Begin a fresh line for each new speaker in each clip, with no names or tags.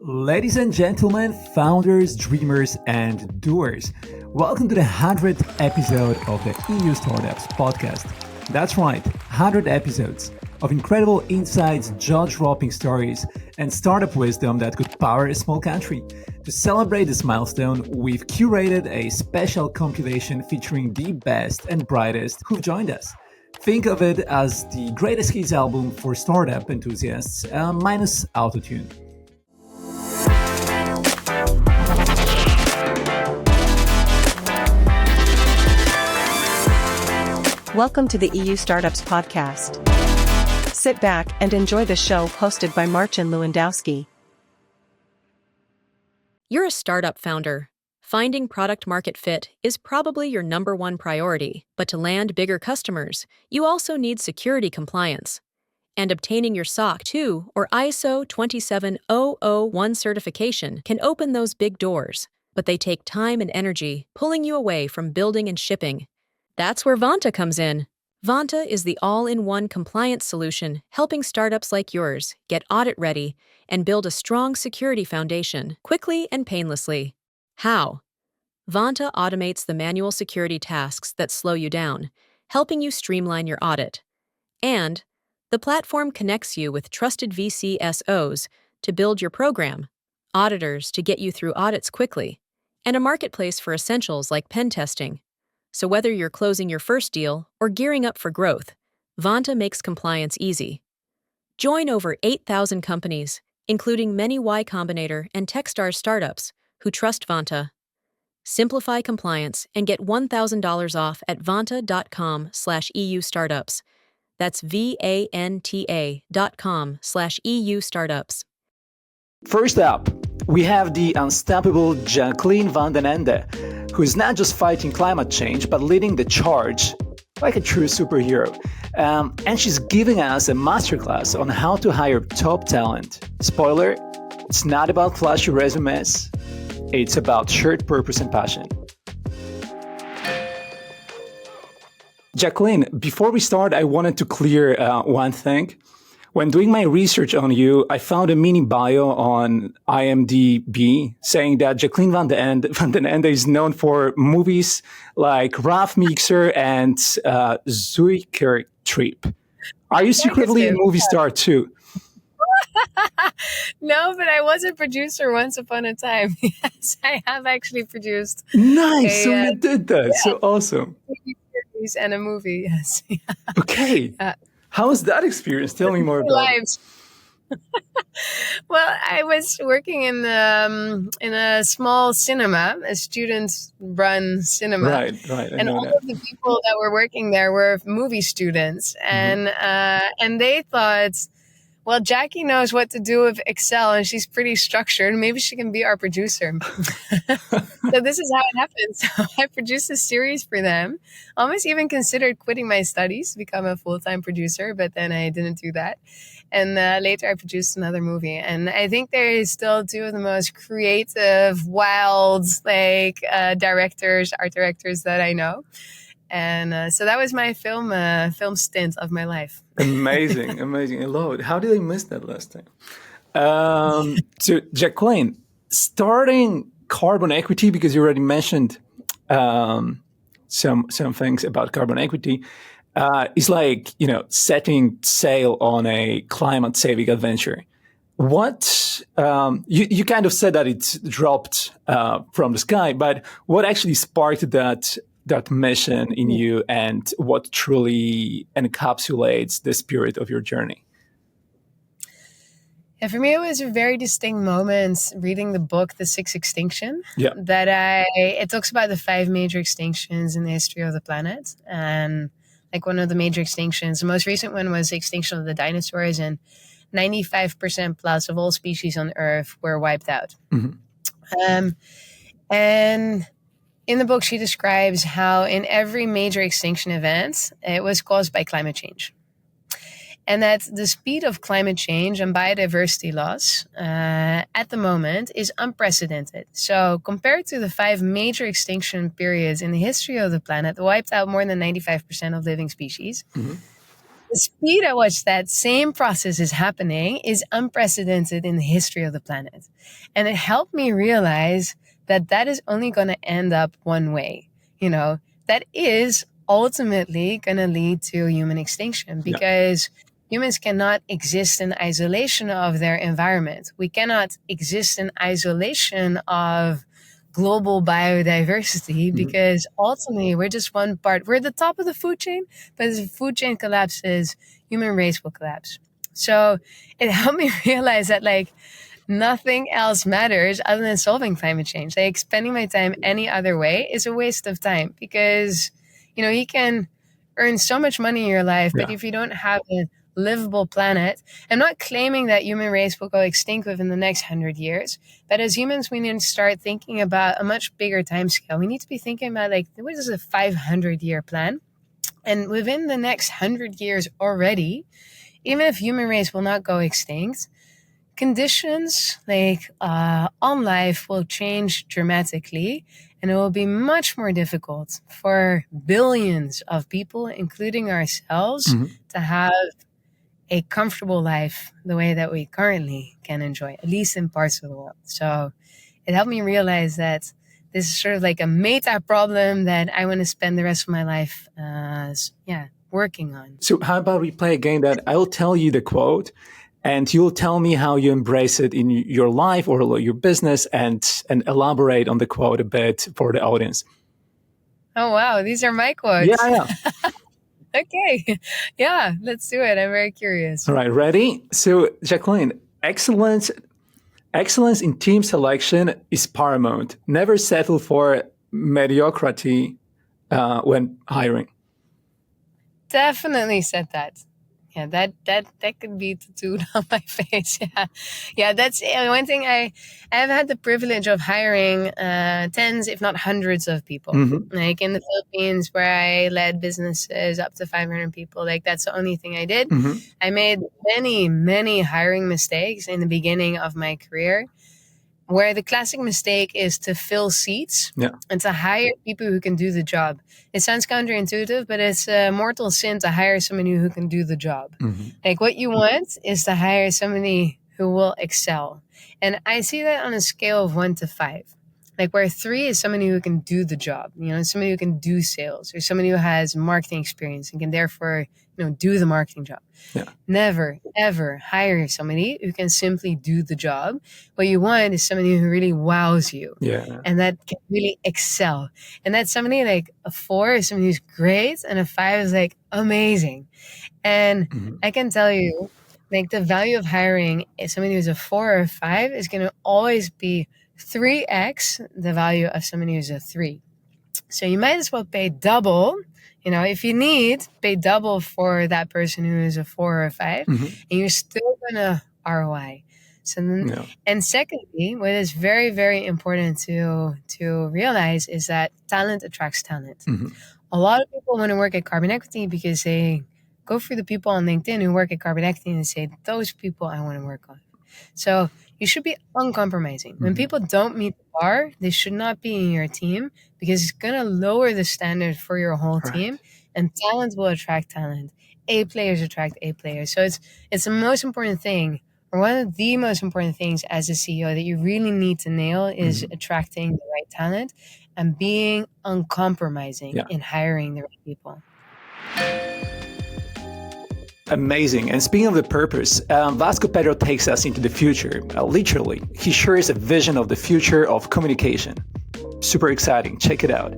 Ladies and gentlemen, founders, dreamers, and doers, welcome to the 100th episode of the EU Startups podcast. That's right, 100 episodes of incredible insights, jaw-dropping stories, and startup wisdom that could power a small country. To celebrate this milestone, we've curated a special compilation featuring the best and brightest who've joined us. Think of it as the greatest hits album for startup enthusiasts, minus autotune.
Welcome to the EU Startups podcast. Sit back and enjoy the show hosted by Marcin Lewandowski.
You're a startup founder. Finding product market fit is probably your number one priority, but to land bigger customers, you also need security compliance. And obtaining your SOC 2 or ISO 27001 certification can open those big doors, but they take time and energy, pulling you away from building and shipping. That's where Vanta comes in. Vanta is the all-in-one compliance solution helping startups like yours get audit ready and build a strong security foundation quickly and painlessly. How? Vanta automates the manual security tasks that slow you down, helping you streamline your audit. And the platform connects you with trusted VCSOs to build your program, auditors to get you through audits quickly, and a marketplace for essentials like pen testing. So whether you're closing your first deal or gearing up for growth, Vanta makes compliance easy. Join over 8,000 companies, including many Y Combinator and Techstars startups, who trust Vanta. Simplify compliance and get $1,000 off at vanta.com/EU startups. That's VANTA.com/EU startups.
First up, we have the unstoppable Jacqueline van den Ende, who is not just fighting climate change, but leading the charge like a true superhero. And she's giving us a masterclass on how to hire top talent. Spoiler, it's not about flashy resumes, it's about shared purpose and passion. Jacqueline, before we start, I wanted to clear one thing. When doing my research on you, I found a mini bio on IMDb saying that Jacqueline van den Ende is known for movies like Rough Mixer and Zuiker Trip. Are you secretly a movie star too?
No, but I was a producer once upon a time. Yes, I have actually produced.
Nice, so you did that. Yeah. So awesome.
And a movie, yes.
Okay. How was that experience? Tell me more about it.
Well, I was working in a small cinema, a student-run cinema.
Right.
And all of the people that were working there were movie students. And they thought, well, Jackie knows what to do with Excel and she's pretty structured. Maybe she can be our producer. So this is how it happened. So I produced a series for them. Almost even considered quitting my studies to become a full-time producer, but then I didn't do that. And later I produced another movie. And I think they're still two of the most creative, wild, art directors that I know. And so that was my film stint of my life.
Amazing. I love it. How did I miss that last time? So Jacqueline, starting carbon equity, because you already mentioned some things about carbon equity, is like, setting sail on a climate saving adventure. What you kind of said that it dropped from the sky, but what actually sparked that mission in you, and what truly encapsulates the spirit of your journey?
Yeah, for me, it was a very distinct moment reading the book, The Sixth Extinction.
Yeah.
It talks about the 5 major extinctions in the history of the planet. And like one of the major extinctions, the most recent one was the extinction of the dinosaurs, and 95% plus of all species on Earth were wiped out. Mm-hmm. And in the book, she describes how in every major extinction event, it was caused by climate change. And that the speed of climate change and biodiversity loss at the moment is unprecedented. So compared to the 5 major extinction periods in the history of the planet that wiped out more than 95% of living species, the speed at which that same process is happening is unprecedented in the history of the planet. And it helped me realize that that is only going to end up one way. That is ultimately going to lead to human extinction, because humans cannot exist in isolation of their environment. We cannot exist in isolation of global biodiversity, because ultimately we're just one part. We're at the top of the food chain, but as the food chain collapses, human race will collapse. So it helped me realize that nothing else matters other than solving climate change. Spending my time any other way is a waste of time, because you can earn so much money in your life, but if you don't have a livable planet. I'm not claiming that human race will go extinct within the next 100 years, but as humans, we need to start thinking about a much bigger time scale. We need to be thinking about what is a 500-year plan? And within the next 100 years already, even if human race will not go extinct, conditions on life will change dramatically, and it will be much more difficult for billions of people, including ourselves, to have a comfortable life the way that we currently can enjoy, at least in parts of the world. So it helped me realize that this is sort of a meta problem that I want to spend the rest of my life working on.
So how about we play a game that I'll tell you the quote and you'll tell me how you embrace it in your life or your business, and elaborate on the quote a bit for the audience.
Oh, wow. These are my quotes.
Yeah.
Okay. Yeah, let's do it. I'm very curious.
All right, ready? So, Jacqueline, excellence in team selection is paramount. Never settle for mediocrity when hiring.
Definitely said that. Yeah, that could be tattooed on my face. Yeah. That's one thing. I've had the privilege of hiring tens, if not hundreds, of people. Like in the Philippines, where I led businesses up to 500 people. That's the only thing I did. I made many hiring mistakes in the beginning of my career, where the classic mistake is to fill seats and to hire people who can do the job. It sounds counterintuitive, but it's a mortal sin to hire somebody who can do the job. What you want is to hire somebody who will excel. And I see that on a scale of 1 to 5. Where 3 is somebody who can do the job, somebody who can do sales, or somebody who has marketing experience and can therefore, do the marketing job. Never, ever hire somebody who can simply do the job. What you want is somebody who really wows you and that can really excel. And that's somebody a 4 is somebody who's great, and a 5 is amazing. And I can tell you, the value of hiring is somebody who's a 4 or a 5 is going to always be 3x the value of somebody who's a 3. So you might as well pay double. If you need, pay double for that person who is a 4 or a 5, and you're still gonna ROI. So then, and secondly, what is very, very important to realize is that talent attracts talent. A lot of people want to work at Carbon Equity because they go through the people on LinkedIn who work at Carbon Equity and say, those people I want to work on. So you should be uncompromising. When people don't meet the bar, they should not be in your team, because it's going to lower the standard for your whole team, and talent will attract talent. A players attract A players. So it's the most important thing, or one of the most important things as a CEO that you really need to nail is attracting the right talent and being uncompromising in hiring the right people.
Amazing. And speaking of the purpose, Vasco Pedro takes us into the future. Literally, he shares a vision of the future of communication. Super exciting. Check it out.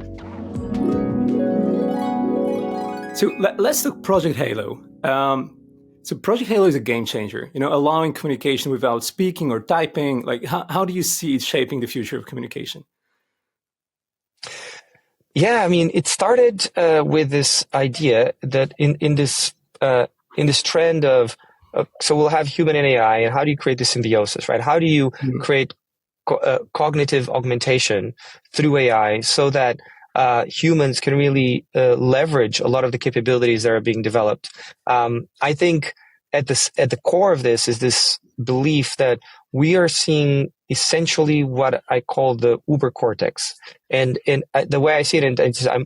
So let's talk Project Halo. So Project Halo is a game changer, allowing communication without speaking or typing. How do you see it shaping the future of communication?
Yeah, it started with this idea that in this trend of so we'll have human and AI, and how do you create the symbiosis, right? How do you create cognitive augmentation through AI so that humans can really leverage a lot of the capabilities that are being developed? I think at the core of this is this belief that we are seeing essentially what I call the uber cortex. And the way I see it, and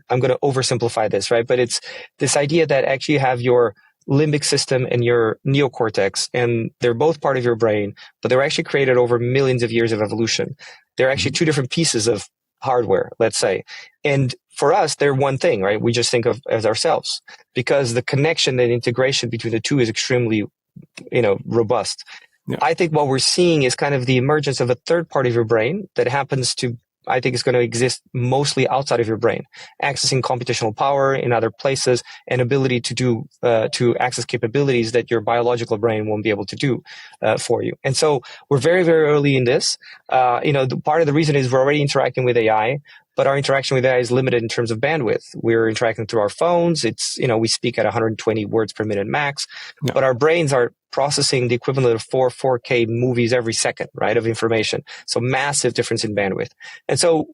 I'm going to oversimplify this, right? But it's this idea that actually you have your limbic system and your neocortex, and they're both part of your brain, but they were actually created over millions of years of evolution. They're actually two different pieces of hardware, let's say. And for us, they're one thing, right? We just think of as ourselves, because the connection and integration between the two is extremely, robust. Yeah. I think what we're seeing is kind of the emergence of a third part of your brain that happens to, I think, is going to exist mostly outside of your brain, accessing computational power in other places and ability to do, to access capabilities that your biological brain won't be able to do, for you. And so we're very, very early in this. Part of the reason is we're already interacting with AI, but our interaction with AI is limited in terms of bandwidth. We're interacting through our phones. It's, we speak at 120 words per minute max, but our brains are processing the equivalent of 4K movies every second, right, of information. So massive difference in bandwidth. And so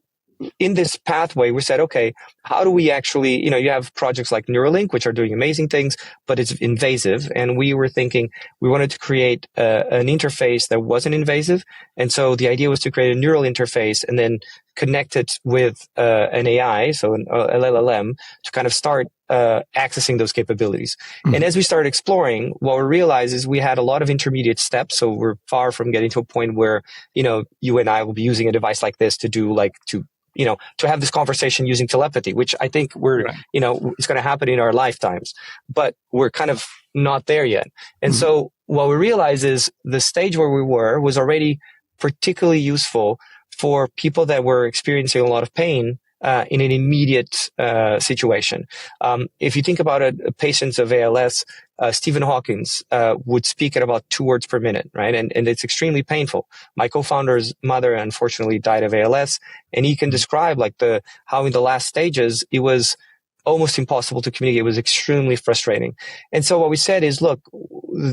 in this pathway, we said, okay, how do we actually, you have projects like Neuralink, which are doing amazing things, but it's invasive. And we were thinking we wanted to create an interface that wasn't invasive. And so the idea was to create a neural interface and then connect it with an AI, so an LLM, to kind of start accessing those capabilities. Mm-hmm. And as we started exploring, what we realized is we had a lot of intermediate steps. So we're far from getting to a point where, you and I will be using a device like this to do to have this conversation using telepathy, which I think it's going to happen in our lifetimes, but we're kind of not there yet. And mm-hmm. so what we realized is the stage where we were was already particularly useful for people that were experiencing a lot of pain in an immediate situation. If you think about patients of ALS, Stephen Hawkins would speak at about 2 words per minute, right? And it's extremely painful. My co-founder's mother, unfortunately, died of ALS, and he can describe how in the last stages it was almost impossible to communicate. It was extremely frustrating. And so what we said is, look,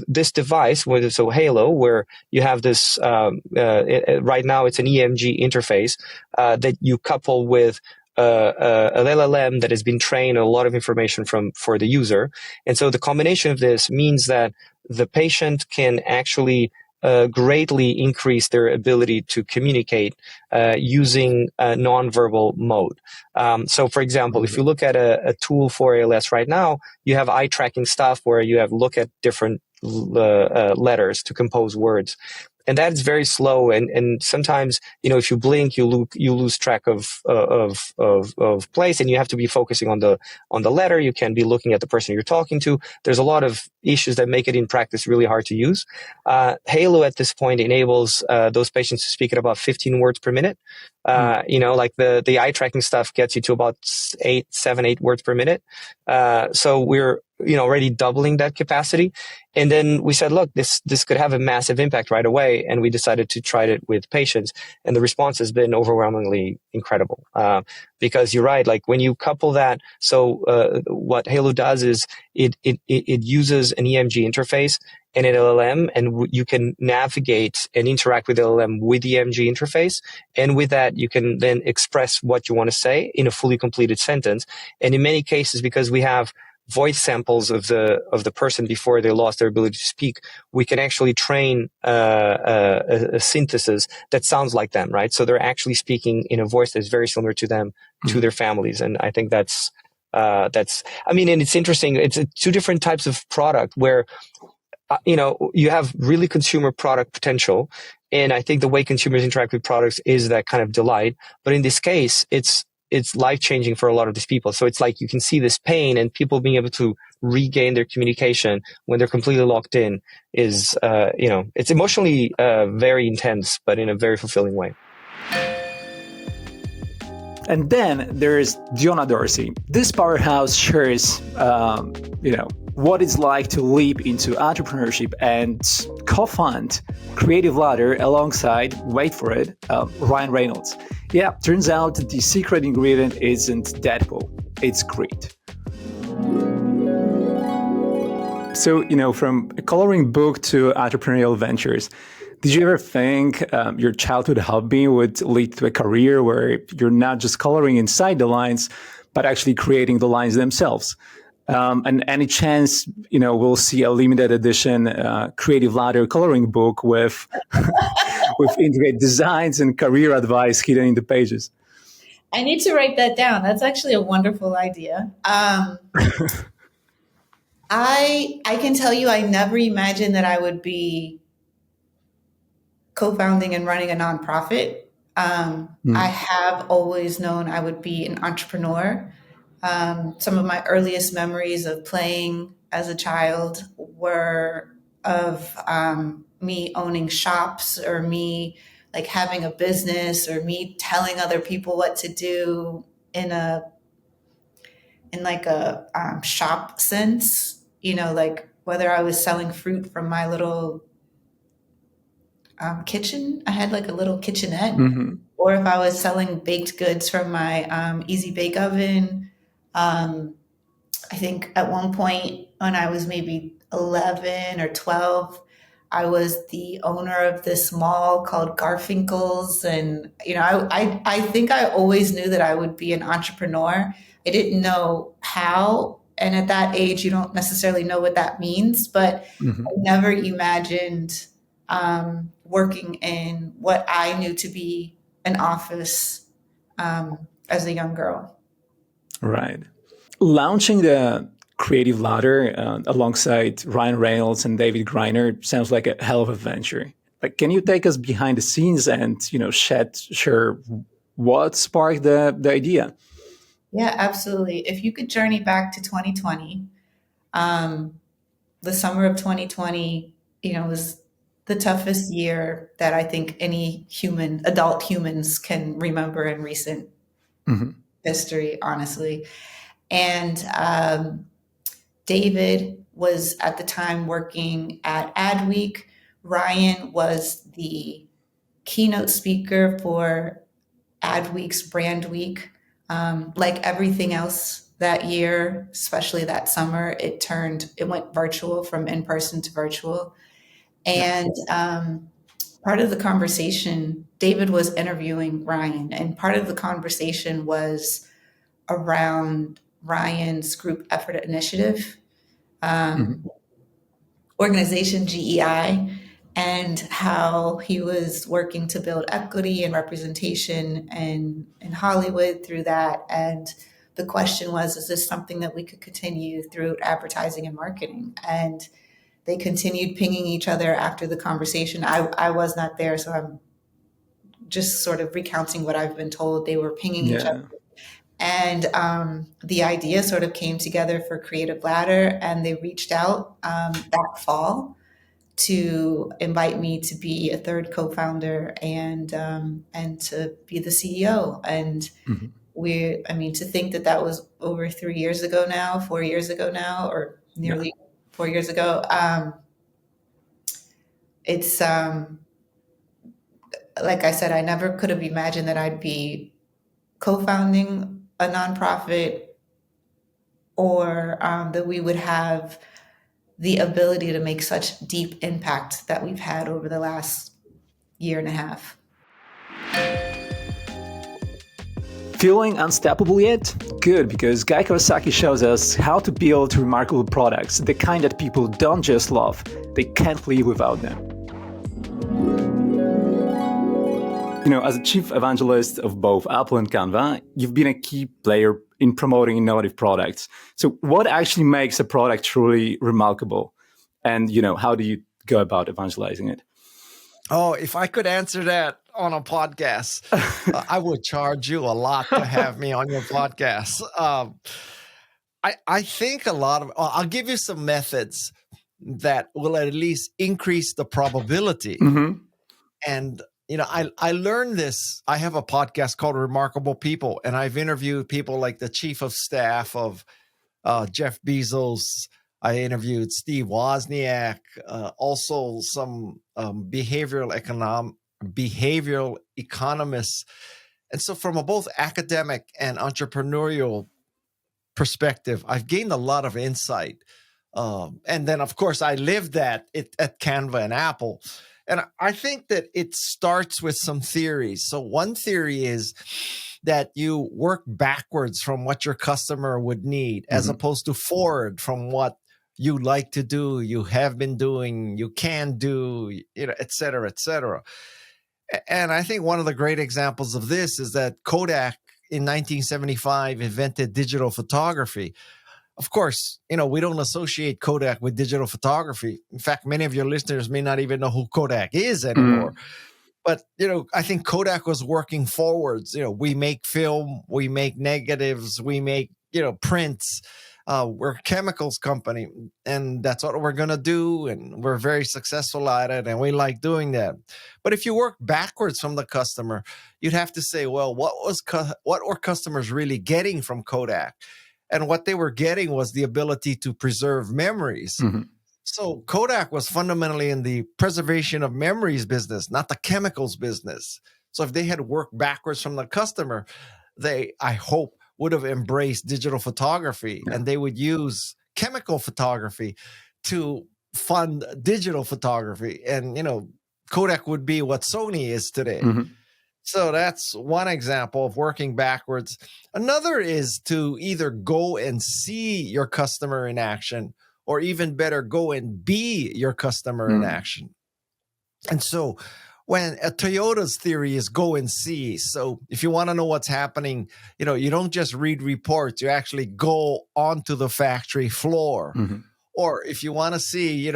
this device, so Halo, where you have this, right now it's an EMG interface that you couple with an LLM that has been trained a lot of information for the user. And so the combination of this means that the patient can actually greatly increase their ability to communicate using a nonverbal mode. So, for example, if you look at a tool for ALS right now, you have eye tracking stuff where you have look at different letters to compose words. And that's very slow. And sometimes, if you blink, you lose track of place, and you have to be focusing on the letter. You can be looking at the person you're talking to. There's a lot of issues that make it in practice really hard to use. Halo at this point enables those patients to speak at about 15 words per minute. Like the eye tracking stuff gets you to about 8 words per minute. So we're already doubling that capacity. And then we said, look, this could have a massive impact right away. And we decided to try it with patients. And the response has been overwhelmingly incredible. Because you're right, like when you couple that, so what Halo does is it uses an EMG interface and an LLM, and you can navigate and interact with the LLM with the EMG interface. And with that, you can then express what you want to say in a fully completed sentence. And in many cases, because we have voice samples of the person before they lost their ability to speak, we can actually train a synthesis that sounds like them, right? So they're actually speaking in a voice that's very similar to them, to their families. And I think and it's interesting. It's two different types of product where, you have really consumer product potential. And I think the way consumers interact with products is that kind of delight. But in this case, it's life-changing for a lot of these people. So it's like you can see this pain, and people being able to regain their communication when they're completely locked in is, it's emotionally very intense, but in a very fulfilling way.
And then there's Dionna Dorsey. This powerhouse shares, what it's like to leap into entrepreneurship and co-fund Creative Ladder alongside, wait for it, Ryan Reynolds. Yeah, turns out the secret ingredient isn't Deadpool, it's greed. So, from a coloring book to entrepreneurial ventures, did you ever think your childhood hobby would lead to a career where you're not just coloring inside the lines, but actually creating the lines themselves? And any chance, we'll see a limited edition Creative Ladder coloring book with integrated designs and career advice hidden in the pages?
I need to write that down. That's actually a wonderful idea. I can tell you, I never imagined that I would be co-founding and running a nonprofit. I have always known I would be an entrepreneur. Some of my earliest memories of playing as a child were of me owning shops, or me like having a business, or me telling other people what to do in like a shop sense. Like whether I was selling fruit from my little kitchen. I had like a little kitchenette, or if I was selling baked goods from my easy bake oven. I think at one point when I was maybe 11 or 12, I was the owner of this mall called Garfinkel's. And, I think I always knew that I would be an entrepreneur. I didn't know how. And at that age, you don't necessarily know what that means, but I never imagined working in what I knew to be an office as a young girl.
Right. Launching the creative ladder alongside Ryan Reynolds and David Griner sounds like a hell of a venture. Like, can you take us behind the scenes and, share what sparked the idea?
Yeah, absolutely. If you could journey back to 2020, the summer of 2020, was the toughest year that I think any adult humans can remember in recent history, honestly. And David was at the time working at Adweek. Ryan was the keynote speaker for Adweek's Brand Week. Like everything else that year, especially that summer, it went virtual, from in-person to virtual. And part of the conversation, David was interviewing Ryan, and part of the conversation was around Ryan's group effort initiative, organization GEI, and how he was working to build equity and representation in Hollywood through that. And the question was, is this something that we could continue through advertising and marketing? And they continued pinging each other after the conversation. I was not there, so I'm just sort of recounting what I've been told. They were pinging each other. And the idea sort of came together for Creative Ladder, and they reached out that fall to invite me to be a third co-founder and to be the CEO. And to think that was over 4 years ago now, or nearly 4 years ago. It's like I said, I never could have imagined that I'd be co-founding a nonprofit, or that we would have the ability to make such deep impact that we've had over the last year and a half.
Feeling unstoppable yet? Good, because Guy Kawasaki shows us how to build remarkable products, the kind that people don't just love, they can't live without them. As a chief evangelist of both Apple and Canva, you've been a key player in promoting innovative products. So what actually makes a product truly remarkable? And, how do you go about evangelizing it?
Oh, if I could answer that on a podcast, I would charge you a lot to have me on your podcast. I think I'll give you some methods that will at least increase the probability. And I learned this. I have a podcast called Remarkable People, and I've interviewed people like the chief of staff of Jeff Bezos. I interviewed Steve Wozniak, also some behavioral economists. And so from a both academic and entrepreneurial perspective, I've gained a lot of insight. And then, of course, I lived that at Canva and Apple. And I think that it starts with some theories. So one theory is that you work backwards from what your customer would need, as opposed to forward from what you like to do, you have been doing, you can do, et cetera, et cetera. And I think one of the great examples of this is that Kodak in 1975 invented digital photography. Of course, we don't associate Kodak with digital photography. In fact, many of your listeners may not even know who Kodak is anymore. But, I think Kodak was working forwards. We make film, we make negatives, we make, prints. We're a chemicals company, and that's what we're going to do. And we're very successful at it, and we like doing that. But if you work backwards from the customer, you'd have to say, well, what were customers really getting from Kodak? And what they were getting was the ability to preserve memories. So Kodak was fundamentally in the preservation of memories business, not the chemicals business. So if they had worked backwards from the customer, they, I hope, would have embraced digital photography, and they would use chemical photography to fund digital photography. And, Kodak would be what Sony is today. So that's one example of working backwards. Another is to either go and see your customer in action, or even better, go and be your customer in action. And so when a Toyota's theory is go and see. So if you want to know what's happening, you don't just read reports, you actually go onto the factory floor. Or if you want to see,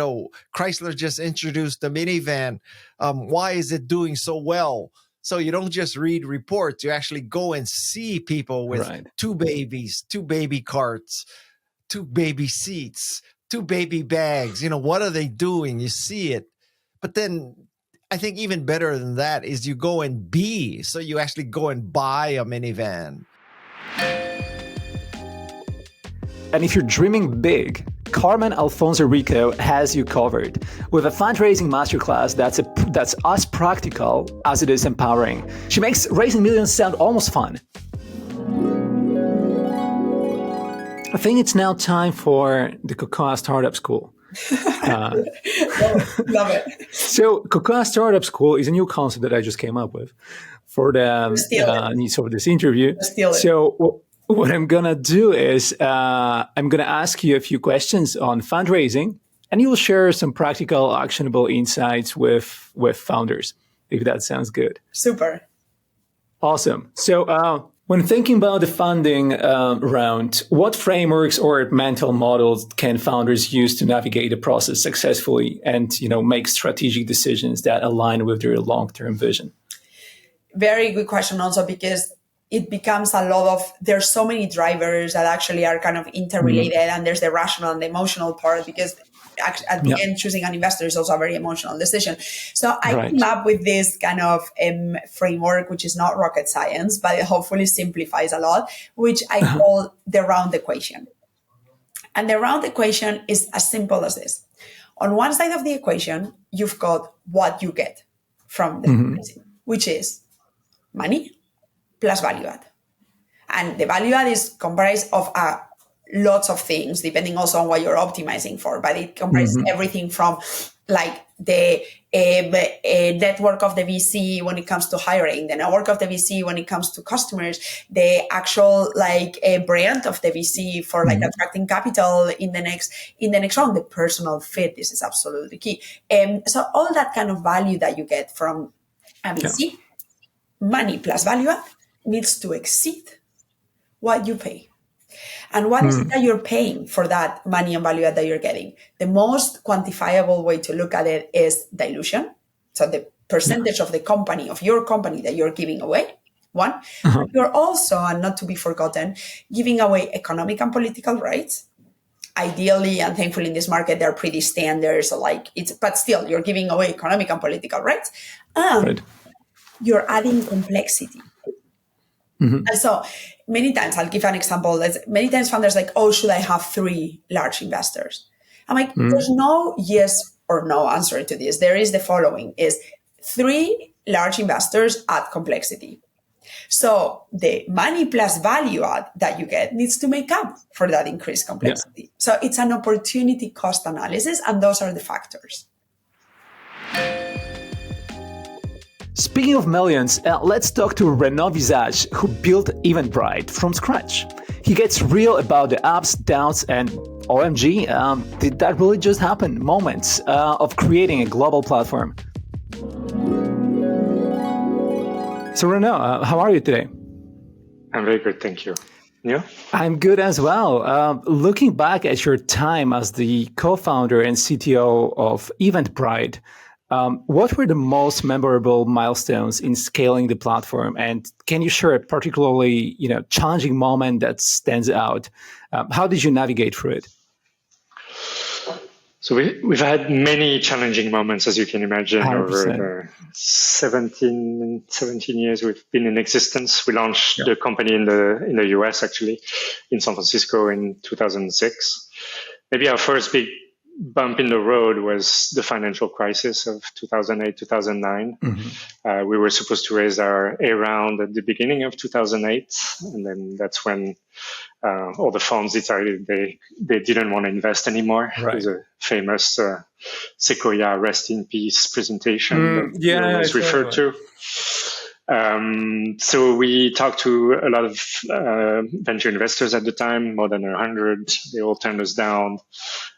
Chrysler just introduced the minivan. Why is it doing so well? So you don't just read reports, you actually go and see people with two babies, two baby carts, two baby seats, two baby bags. What are they doing? You see it. But then I think even better than that is you go and be. So you actually go and buy a minivan.
And if you're dreaming big, Carmen, Alfonso, Rico has you covered with a fundraising masterclass that's as practical as it is empowering. She makes raising millions sound almost fun. I think it's now time for the Cocoa Startup School.
Love it.
So Cocoa Startup School is a new concept that I just came up with for the needs of this interview. So what I'm going to do is I'm going to ask you a few questions on fundraising, and you'll share some practical, actionable insights with founders, if that sounds good.
Super.
Awesome. So when thinking about the funding round, what frameworks or mental models can founders use to navigate the process successfully and make strategic decisions that align with their long-term vision?
Very good question also, because it becomes a lot of, there's so many drivers that actually are kind of interrelated, and there's the rational and the emotional part, because at the end, choosing an investor is also a very emotional decision. So I came up with this kind of framework, which is not rocket science, but it hopefully simplifies a lot, which I call the round equation. And the round equation is as simple as this. On one side of the equation, you've got what you get from the fundraising, which is money plus value add. And the value add is comprised of lots of things, depending also on what you're optimizing for. But it comprises everything from like the network of the VC when it comes to hiring, the network of the VC when it comes to customers, the actual brand of the VC for attracting capital in the next round, the personal fit. This is absolutely key. So all that kind of value that you get from a VC, money plus value add, needs to exceed what you pay. And what is it that you're paying for that money and value add that you're getting? The most quantifiable way to look at it is dilution. So the percentage of the company, of your company, that you're giving away, one. You're also, and not to be forgotten, giving away economic and political rights. Ideally, and thankfully in this market, they're pretty standard. So but still, you're giving away economic and political rights. And you're adding complexity. And so many times, I'll give an example. Many times founders should I have 3 large investors? I'm like, there's no yes or no answer to this. There is the following, is 3 large investors add complexity. So the money plus value add that you get needs to make up for that increased complexity. So it's an opportunity cost analysis, and those are the factors.
Speaking of millions, let's talk to Renaud Visage, who built Eventbrite from scratch. He gets real about the ups, downs, and OMG, did that really just happen? Moments of creating a global platform. So Renaud, how are you today?
I'm very good, thank you. Yeah.
I'm good as well. Looking back at your time as the co-founder and CTO of Eventbrite, what were the most memorable milestones in scaling the platform? And can you share a particularly, challenging moment that stands out? How did you navigate through it?
So we've had many challenging moments, as you can imagine,
100%.
over the 17 years we've been in existence. We launched the company in the US, actually, in San Francisco in 2006. Maybe our first big bump in the road was the financial crisis of 2008, 2009. Mm-hmm. We were supposed to raise our A round at the beginning of 2008. And then that's when all the funds decided they didn't want to invest anymore. Right. There's a famous Sequoia Rest in Peace presentation that was referred to. So we talked to a lot of venture investors at the time, more than 100. They all turned us down.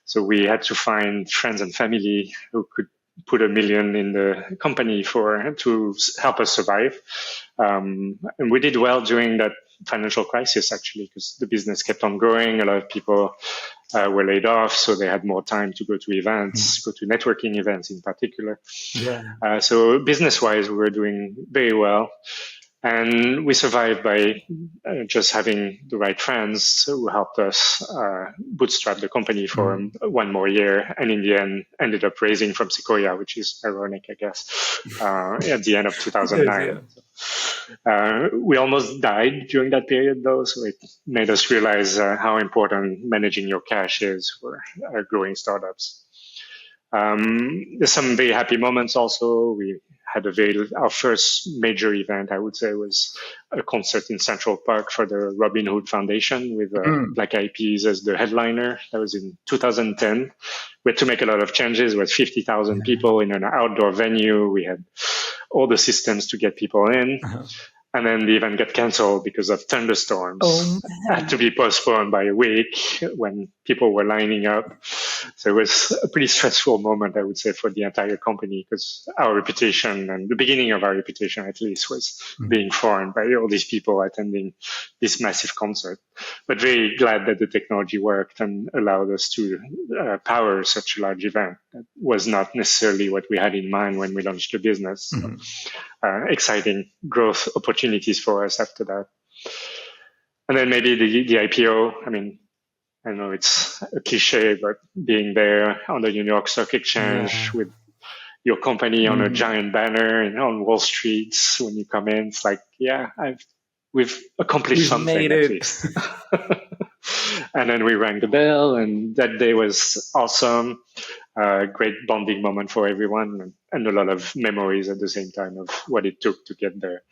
So we had to find friends and family who could put $1 million in the company to help us survive. And we did well during that financial crisis, actually, because the business kept on growing. A lot of people were laid off, so they had more time to go to events, go to networking events in particular. Yeah. So business-wise, we were doing very well. And we survived by just having the right friends who helped us bootstrap the company for one more year. And in the end, ended up raising from Sequoia, which is ironic, I guess, at the end of 2009. We almost died during that period, though. So it made us realize how important managing your cash is for growing startups. There's some very happy moments also. We had our first major event, I would say, was a concert in Central Park for the Robin Hood Foundation with Black Eyed Peas as the headliner. That was in 2010. We had to make a lot of changes with 50,000 people in an outdoor venue. We had all the systems to get people in. And then the event got canceled because of thunderstorms. Had to be postponed by a week when people were lining up. So it was a pretty stressful moment, I would say, for the entire company, because our reputation, and the beginning of our reputation at least, was being formed by all these people attending this massive concert. But very glad that the technology worked and allowed us to power such a large event. That was not necessarily what we had in mind when we launched the business. Exciting growth opportunities for us after that. And then maybe the IPO. I mean, I know it's a cliche, but being there on the New York Stock Exchange with your company on a giant banner and on Wall Street when you come in, it's like, we've accomplished something at least. And then we rang the bell, and that day was awesome. Great bonding moment for everyone, and a lot of memories at the same time of what it took to get there.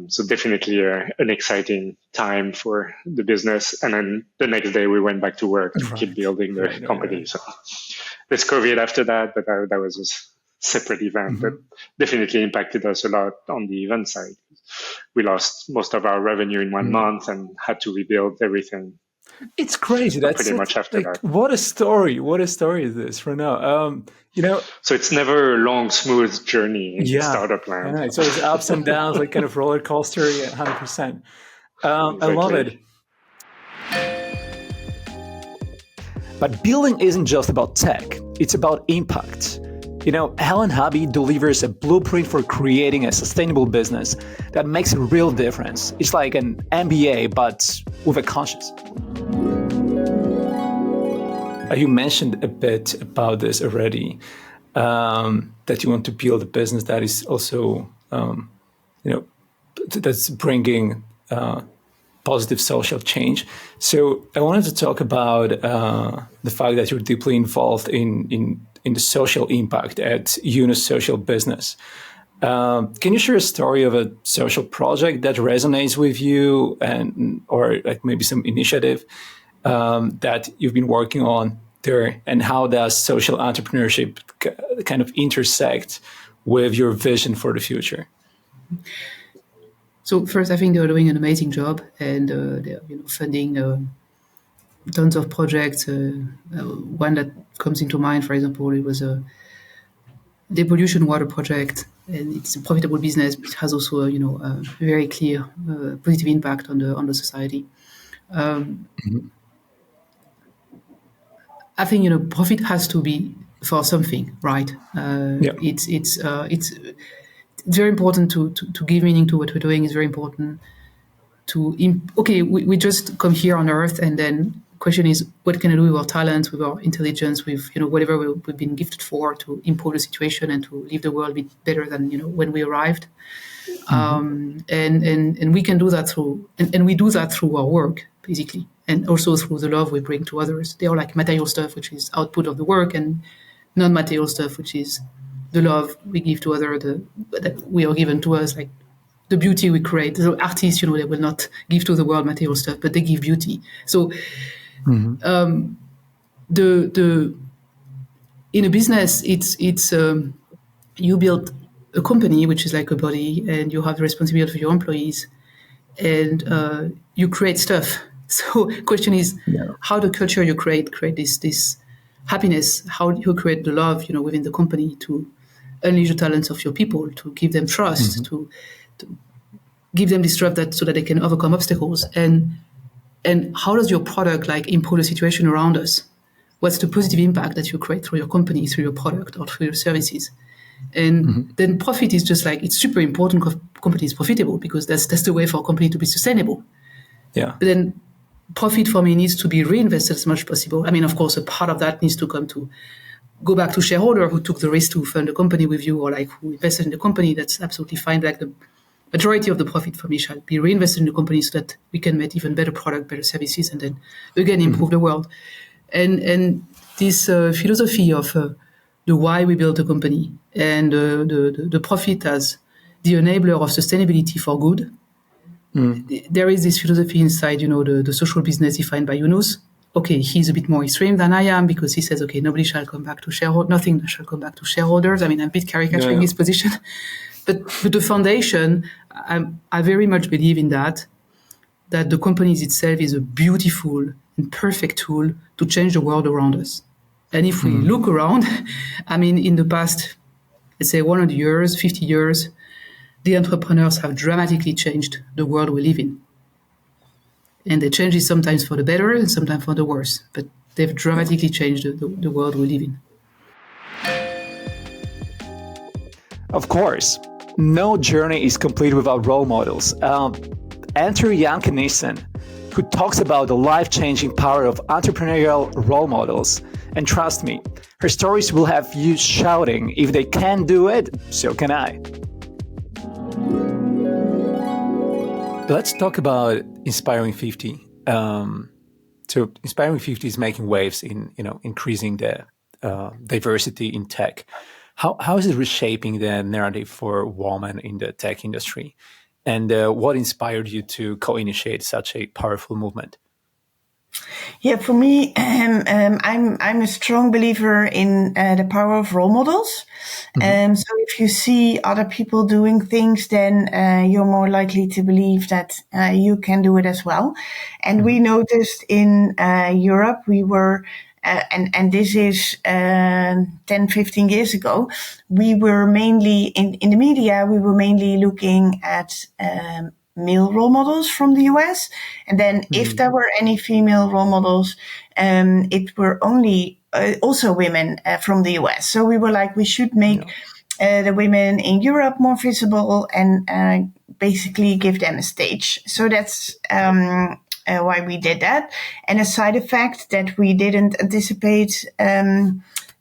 So definitely an exciting time for the business. And then the next day we went back to work to keep building the company. So there's COVID after that, but that was a separate event that definitely impacted us a lot on the event side. We lost most of our revenue in 1 month and had to rebuild everything.
It's crazy. That's
pretty much after that.
What a story! What a story is this, Renaud?
So it's never a long, smooth journey in startup land.
It's always ups and downs, like kind of roller coaster. 100%. Exactly. I love it. But building isn't just about tech; it's about impact. Helene Huby delivers a blueprint for creating a sustainable business that makes a real difference. It's like an MBA, but with a conscience. You mentioned a bit about this already, that you want to build a business that is also, that's bringing positive social change. So I wanted to talk about the fact that you're deeply involved in the social impact at Yunus Social Business. Can you share a story of a social project that resonates with you, or like maybe some initiative that you've been working on there, and how does social entrepreneurship kind of intersect with your vision for the future?
So first, I think they're doing an amazing job, and they're funding tons of projects. One that comes into mind, for example, it was a depollution water project, and it's a profitable business, but it has also a very clear positive impact on the society. I think profit has to be for something, right? It's very important to give meaning to what we're doing. It's very important we just come here on Earth, and then question is, what can I do with our talent, with our intelligence, with whatever we've been gifted for, to improve the situation and to leave the world a bit better than when we arrived. And we can do that through, and we do that through our work, basically, and also through the love we bring to others. They are like material stuff, which is output of the work, and non-material stuff, which is the love we give to others, that we are given to us, like the beauty we create. So artists, they will not give to the world material stuff, but they give beauty. So the in a business, it's you build a company, which is like a body, and you have the responsibility for your employees, and you create stuff. So question is, how the culture you create this happiness, how you create the love, within the company, to unleash the talents of your people, to give them trust, to give them this trust so that they can overcome obstacles. And how does your product improve the situation around us? What's the positive impact that you create through your company, through your product, or through your services? And then profit is just it's super important because company is profitable, because that's the way for a company to be sustainable.
Yeah.
But then profit for me needs to be reinvested as much as possible. I mean, of course, a part of that needs to go back to shareholder who took the risk to fund the company with you, or who invested in the company. That's absolutely fine. The majority of the profit for me shall be reinvested in the company so that we can make even better product, better services, and then again improve the world. And this philosophy of the why we built a company, and the profit as the enabler of sustainability for good. There is this philosophy inside, the social business defined by Yunus. Okay, he's a bit more extreme than I am, because he says, okay, nothing shall come back to shareholders. I mean, I'm a bit caricaturing his position. But the foundation, I very much believe in that the company itself is a beautiful and perfect tool to change the world around us. And if we look around, I mean, in the past, let's say 100 years, 50 years, the entrepreneurs have dramatically changed the world we live in. And they change it sometimes for the better and sometimes for the worse. But they've dramatically changed the world we live in.
Of course, no journey is complete without role models. Enter Janneke Niessen, who talks about the life-changing power of entrepreneurial role models. And trust me, her stories will have you shouting, if they can do it, so can I. Let's talk about Inspiring 50. So Inspiring 50 is making waves in increasing the diversity in tech. How is it reshaping the narrative for women in the tech industry? And what inspired you to co-initiate such a powerful movement?
Yeah, for me, I'm a strong believer in the power of role models. So if you see other people doing things, then you're more likely to believe that you can do it as well. And we noticed in Europe, we were, and this is 10, 15 years ago, we were mainly, in the media, we were mainly looking at male role models from the US. And then if there were any female role models, it were only also women from the US. So we were like, we should make the women in Europe more visible and basically give them a stage. So that's why we did that. And a side effect that we didn't anticipate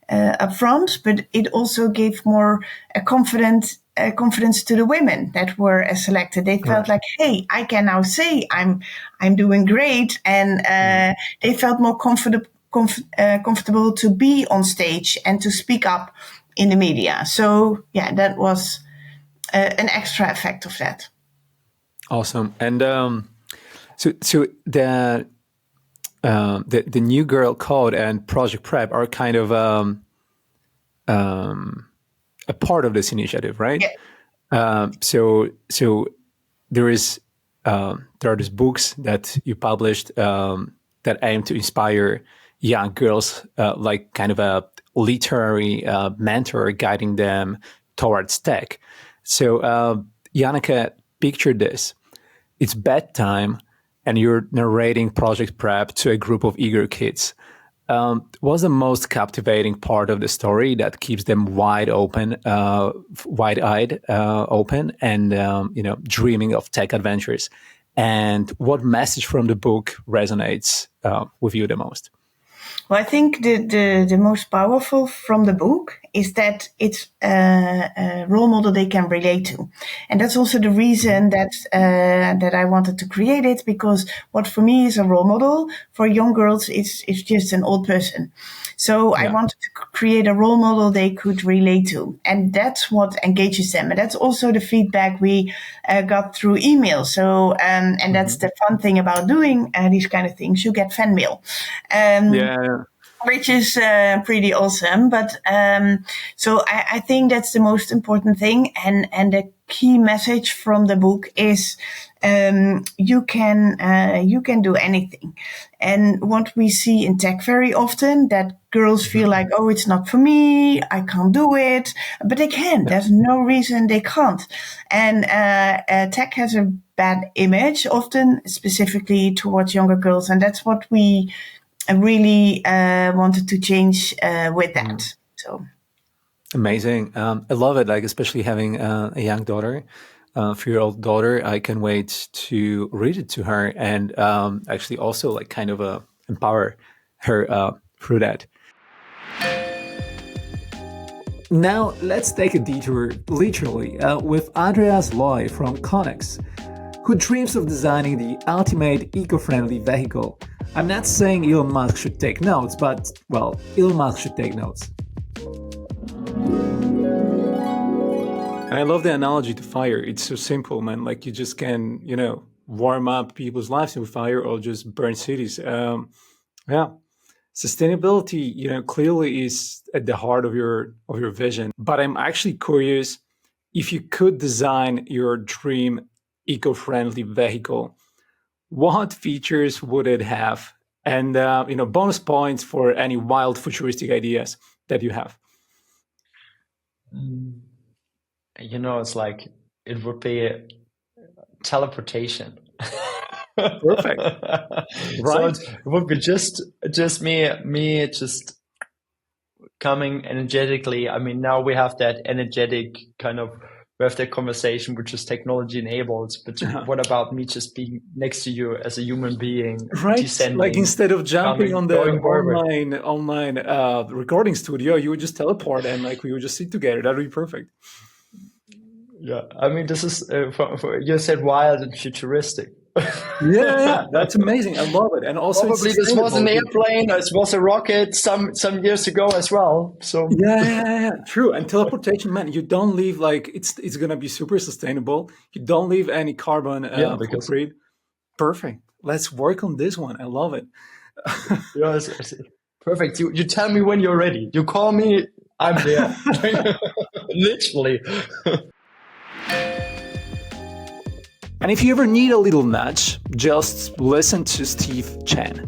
upfront, but it also gave more confidence to the women that were selected. They felt like, hey, I can now say I'm doing great, and they felt more comfortable to be on stage and to speak up in the media. So yeah, that was an extra effect of that.
Awesome. And so the New Girl Code and Project Prep are kind of a part of this initiative, right?
Yeah.
So there are these books that you published that aim to inspire young girls, like kind of a literary mentor guiding them towards tech. So Janneke, picture this. It's bedtime and you're narrating project prep to a group of eager kids. What's the most captivating part of the story that keeps them wide-eyed, open, and dreaming of tech adventures? And what message from the book resonates with you the most?
Well, I think the most powerful from the book is that it's a role model they can relate to. And that's also the reason that I wanted to create it, because what for me is a role model, for young girls, it's just an old person. So I wanted to create a role model they could relate to. And that's what engages them. And that's also the feedback we got through email. So, and that's the fun thing about doing these kind of things. You get fan mail. Which is pretty awesome. But so I think that's the most important thing. And the key message from the book is you can do anything. And what we see in tech very often, that girls feel like, oh, it's not for me, I can't do it. But they can. There's no reason they can't. And tech has a bad image often, specifically towards younger girls. And that's what we really wanted to change with that. So
amazing. I love it. Like, especially having a young daughter, 3-year-old daughter. I can wait to read it to her and actually also like kind of empower her through that. Now let's take a detour, literally, with Andreas Loy from Connex, who dreams of designing the ultimate eco-friendly vehicle. I'm not saying Elon Musk should take notes, but, well, Elon Musk should take notes. And I love the analogy to fire. It's so simple, man. Like, you just can, warm up people's lives with fire or just burn cities. Sustainability, clearly is at the heart of your vision. But I'm actually curious, if you could design your dream eco-friendly vehicle, what features would it have? And bonus points for any wild futuristic ideas that you have.
It's like it would be teleportation.
Perfect. Right.
So it would be just me just coming energetically. I mean, now we have that energetic kind of, we have that conversation which is technology enabled, but what about me just being next to you as a human being,
right?
Descending,
like instead of jumping on the online recording studio, you would just teleport and like we would just sit together. That would be perfect.
Yeah, I mean, this is you said wild and futuristic.
yeah, that's amazing. I love it. And also,
probably this was an airplane. This was a rocket some years ago as well. So
yeah, true. And teleportation, man, you don't leave like it's gonna be super sustainable. You don't leave any carbon footprint. Perfect. Let's work on this one. I love it.
Yes, perfect. You tell me when you're ready. You call me. I'm there. Literally.
And if you ever need a little nudge, just listen to Steve Chen,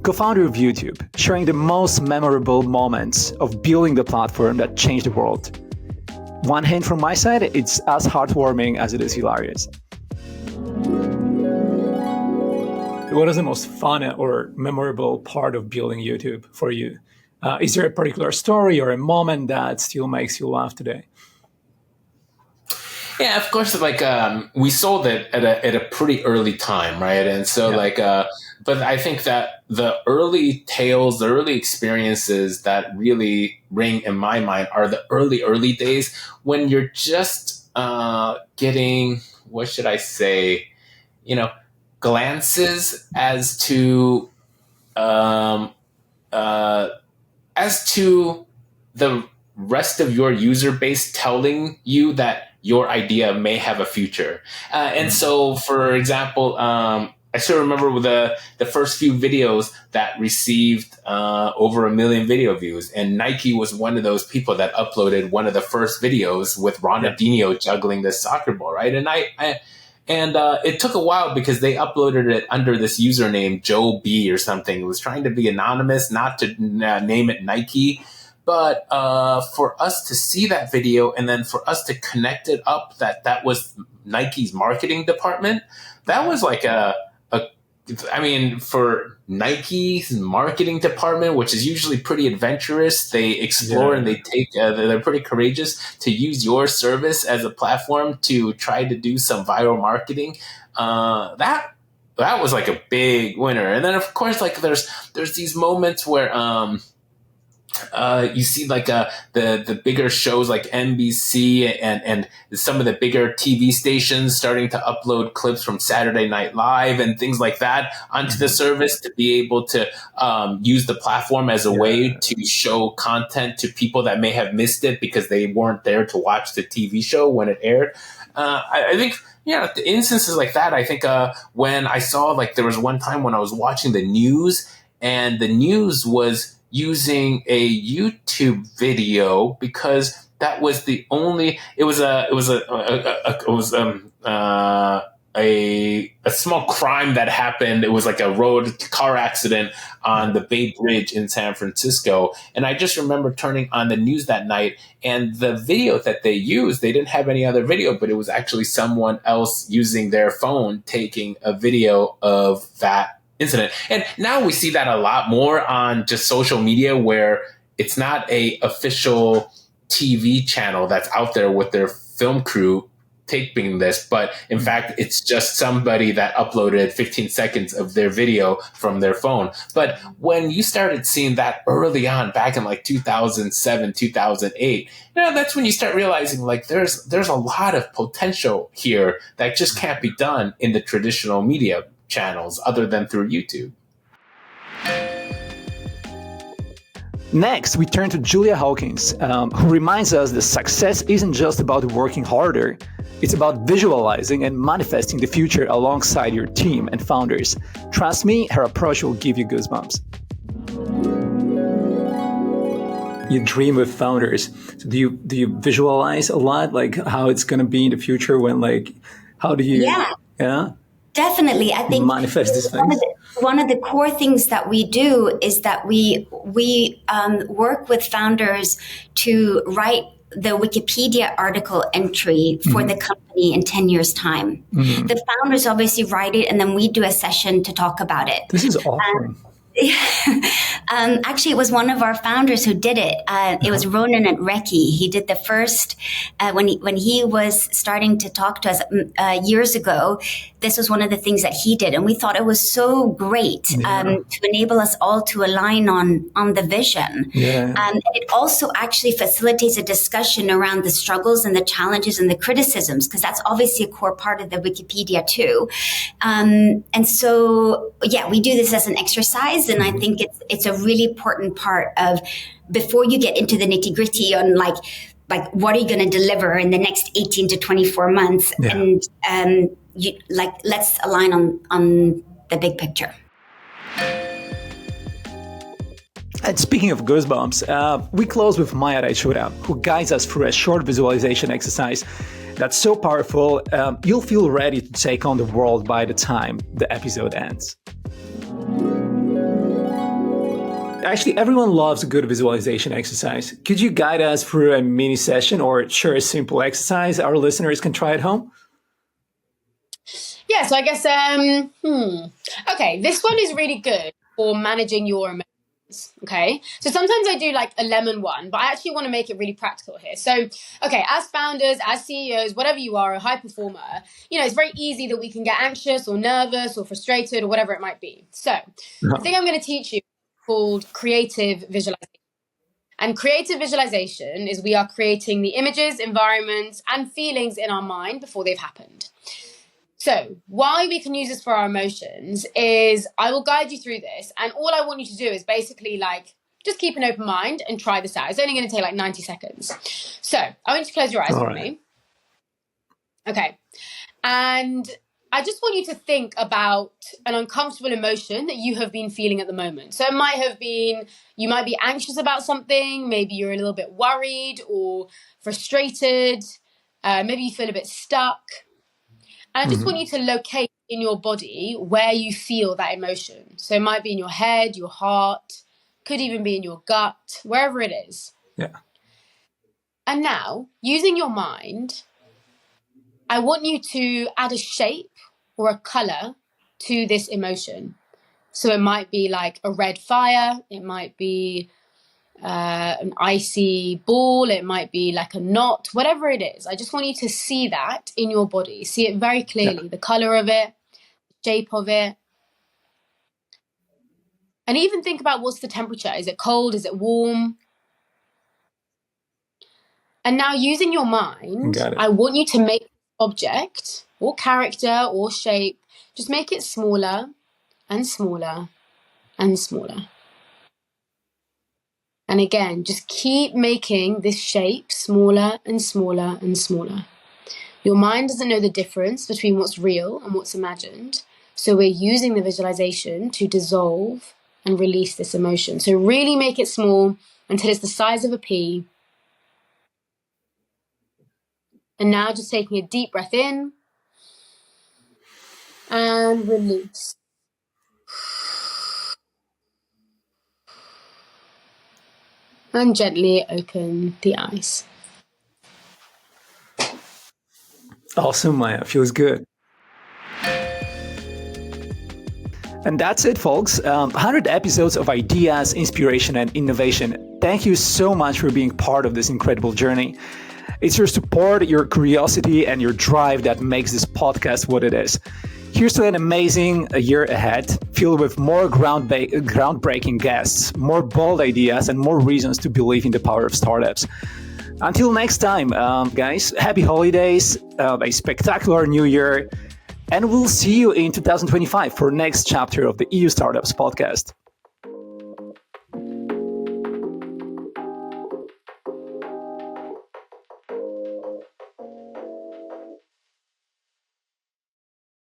co-founder of YouTube, sharing the most memorable moments of building the platform that changed the world. One hint from my side, it's as heartwarming as it is hilarious. What is the most fun or memorable part of building YouTube for you? Is there a particular story or a moment that still makes you laugh today?
Yeah, of course. Like we sold it at a pretty early time, right? And so but I think that the early tales, the early experiences that really ring in my mind are the early days when you're just getting, what should I say, glances as to the rest of your user base telling you that your idea may have a future. And so, for example, I still remember the first few videos that received over 1 million video views. And Nike was one of those people that uploaded one of the first videos with Ronaldinho juggling this soccer ball, right? And it took a while because they uploaded it under this username, Joe B or something. It was trying to be anonymous, not to name it Nike. But for us to see that video and then for us to connect it up that was Nike's marketing department, that was like I mean, for Nike's marketing department, which is usually pretty adventurous, they explore and they take, they're pretty courageous to use your service as a platform to try to do some viral marketing. That was like a big winner. And then of course, like there's these moments where, you see like the bigger shows like NBC and some of the bigger TV stations starting to upload clips from Saturday Night Live and things like that onto the service to be able to use the platform as a way to show content to people that may have missed it because they weren't there to watch the TV show when it aired. I think, the instances like that, I think when I saw, like, there was one time when I was watching the news and the news was using a YouTube video because that was the only. It was a small crime that happened. It was like a road car accident on the Bay Bridge in San Francisco, and I just remember turning on the news that night, and the video that they used, they didn't have any other video, but it was actually someone else using their phone taking a video of that incident. And now we see that a lot more on just social media where it's not a official TV channel that's out there with their film crew taping this, but in fact, it's just somebody that uploaded 15 seconds of their video from their phone. But when you started seeing that early on, back in like 2007, 2008, that's when you start realizing like there's a lot of potential here that just can't be done in the traditional media channels other than through YouTube.
Next, we turn to Julia Hawkins, who reminds us that success isn't just about working harder. It's about visualizing and manifesting the future alongside your team and founders. Trust me, her approach will give you goosebumps. You dream with founders. So do you visualize a lot, like how it's going to be in the future? When, like, how do you? Yeah.
Definitely. I think
manifest these things.
One of the core things that we do is that we work with founders to write the Wikipedia article entry for the company in 10 years' time. The founders obviously write it, and then we do a session to talk about it.
This is awesome.
Actually, it was one of our founders who did it. It was Ronan at Recce. He did the first, when he was starting to talk to us years ago, this was one of the things that he did. And we thought it was so great to enable us all to align on the vision. And it also actually facilitates a discussion around the struggles and the challenges and the criticisms, because that's obviously a core part of the Wikipedia too. And so, we do this as an exercise. And I think it's a really important part of, before you get into the nitty gritty on like what are you going to deliver in the next 18 to 24 months, and let's align on the big picture.
And speaking of goosebumps, we close with Maya Raichoora, who guides us through a short visualization exercise that's so powerful, you'll feel ready to take on the world by the time the episode ends. Actually, everyone loves a good visualization exercise. Could you guide us through a mini session or share a simple exercise our listeners can try at home?
Yeah, so I guess, okay, this one is really good for managing your emotions, okay? So sometimes I do like a lemon one, but I actually want to make it really practical here. So, okay, as founders, as CEOs, whatever you are, a high performer, it's very easy that we can get anxious or nervous or frustrated or whatever it might be. So the thing I'm going to teach you called creative visualization. And creative visualization is we are creating the images, environments, and feelings in our mind before they've happened. So why we can use this for our emotions is I will guide you through this. And all I want you to do is basically just keep an open mind and try this out. It's only going to take 90 seconds. So I want you to close your eyes for me. Okay. And I just want you to think about an uncomfortable emotion that you have been feeling at the moment. So it might have been, you might be anxious about something. Maybe you're a little bit worried or frustrated. Maybe you feel a bit stuck. And I just want you to locate in your body where you feel that emotion. So it might be in your head, your heart, could even be in your gut, wherever it is.
Yeah.
And now, using your mind, I want you to add a shape or a color to this emotion. So it might be like a red fire, it might be an icy ball, it might be like a knot, whatever it is. I just want you to see that in your body, see it very clearly, the color of it, shape of it. And even think about what's the temperature. Is it cold? Is it warm? And now using your mind, I want you to make object or character or shape, just make it smaller and smaller and smaller. And again, just keep making this shape smaller and smaller and smaller. Your mind doesn't know the difference between what's real and what's imagined. So we're using the visualization to dissolve and release this emotion. So really make it small until it's the size of a pea. And now just taking a deep breath in and release. And gently open the eyes.
Awesome, Maya. Feels good. And that's it, folks. 100 episodes of ideas, inspiration, and innovation. Thank you so much for being part of this incredible journey. It's your support, your curiosity, and your drive that makes this podcast what it is. Here's to an amazing year ahead, filled with more groundbreaking guests, more bold ideas, and more reasons to believe in the power of startups. Until next time, guys, happy holidays, a spectacular new year, and we'll see you in 2025 for next chapter of the EU Startups podcast.